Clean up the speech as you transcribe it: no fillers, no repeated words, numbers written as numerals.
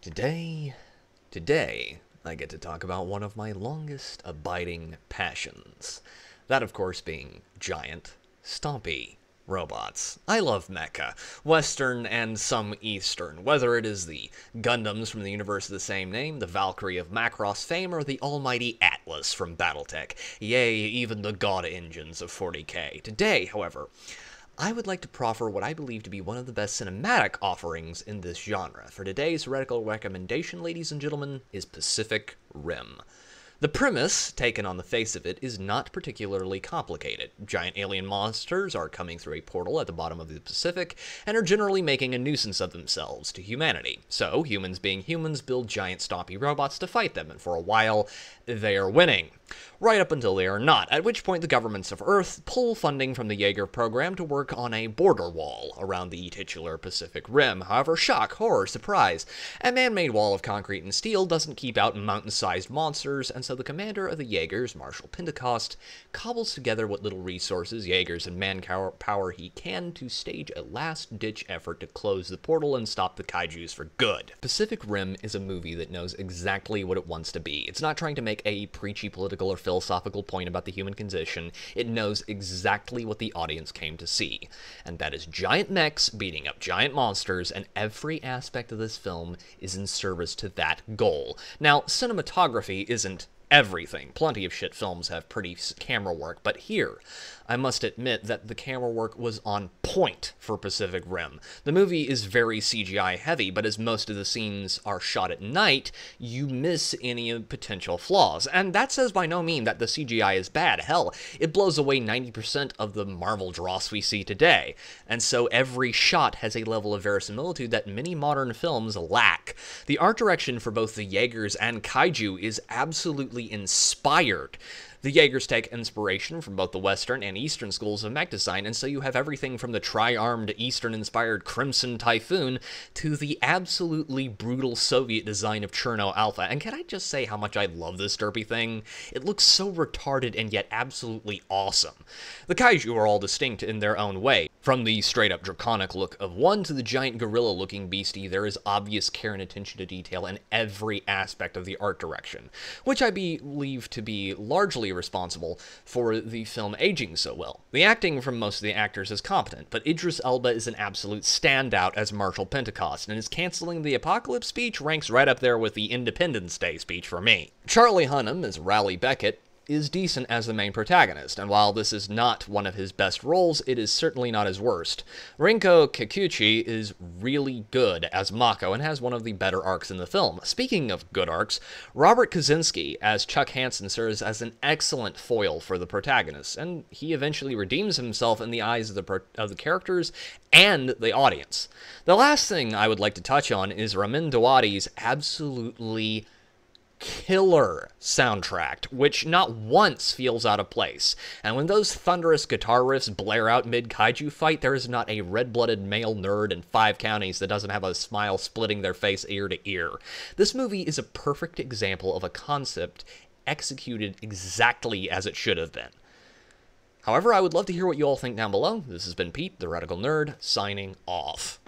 Today, I get to talk about one of my longest abiding passions. That, of course, being giant, stompy robots. I love Mecha, Western and some Eastern, whether it is the Gundams from the universe of the same name, the Valkyrie of Macross fame, or the almighty Atlas from Battletech, yea, even the God engines of 40k. Today, however, I would like to proffer what I believe to be one of the best cinematic offerings in this genre. For today's heretical recommendation, ladies and gentlemen, is Pacific Rim. The premise, taken on the face of it, is not particularly complicated. Giant alien monsters are coming through a portal at the bottom of the Pacific and are generally making a nuisance of themselves to humanity. So, humans being humans build giant stompy robots to fight them, and for a while, they are winning. Right up until they are not, at which point the governments of Earth pull funding from the Jaeger program to work on a border wall around the titular Pacific Rim. However, shock, horror, surprise, a man-made wall of concrete and steel doesn't keep out mountain-sized monsters, and so the commander of the Jaegers, Marshal Pentecost, cobbles together what little resources, Jaegers, and manpower he can to stage a last-ditch effort to close the portal and stop the kaijus for good. Pacific Rim is a movie that knows exactly what it wants to be. It's not trying to make a preachy political or philosophical point about the human condition. It knows exactly what the audience came to see, and that is giant mechs beating up giant monsters, and every aspect of this film is in service to that goal. Now, cinematography isn't everything. Plenty of shit films have pretty camera work, but here, I must admit that the camera work was on point for Pacific Rim. The movie is very CGI heavy, but as most of the scenes are shot at night, you miss any potential flaws. And that says by no means that the CGI is bad. Hell, it blows away 90% of the Marvel dross we see today. And so every shot has a level of verisimilitude that many modern films lack. The art direction for both the Jaegers and Kaiju is absolutely inspired. The Jaegers take inspiration from both the Western and Eastern schools of mech design, and so you have everything from the tri-armed Eastern-inspired Crimson Typhoon to the absolutely brutal Soviet design of Cherno Alpha. And can I just say how much I love this derpy thing? It looks so retarded and yet absolutely awesome. The Kaiju are all distinct in their own way. From the straight-up draconic look of one to the giant gorilla-looking beastie, there is obvious care and attention to detail in every aspect of the art direction, which I believe to be largely responsible for the film aging so well. The acting from most of the actors is competent, but Idris Elba is an absolute standout as Marshal Pentecost, and his canceling the apocalypse speech ranks right up there with the Independence Day speech for me. Charlie Hunnam as Raleigh Beckett is decent as the main protagonist, and while this is not one of his best roles, it is certainly not his worst. Rinko Kikuchi is really good as Mako and has one of the better arcs in the film. Speaking of good arcs, Robert Kaczynski as Chuck Hansen serves as an excellent foil for the protagonist, and he eventually redeems himself in the eyes of the characters and the audience. The last thing I would like to touch on is Ramin Djawadi's absolutely killer soundtrack, which not once feels out of place. And when those thunderous guitar riffs blare out mid-kaiju fight, there is not a red-blooded male nerd in 5 counties that doesn't have a smile splitting their face ear to ear. This movie is a perfect example of a concept executed exactly as it should have been. However, I would love to hear what you all think down below. This has been Pete, the Heretical Nerd, signing off.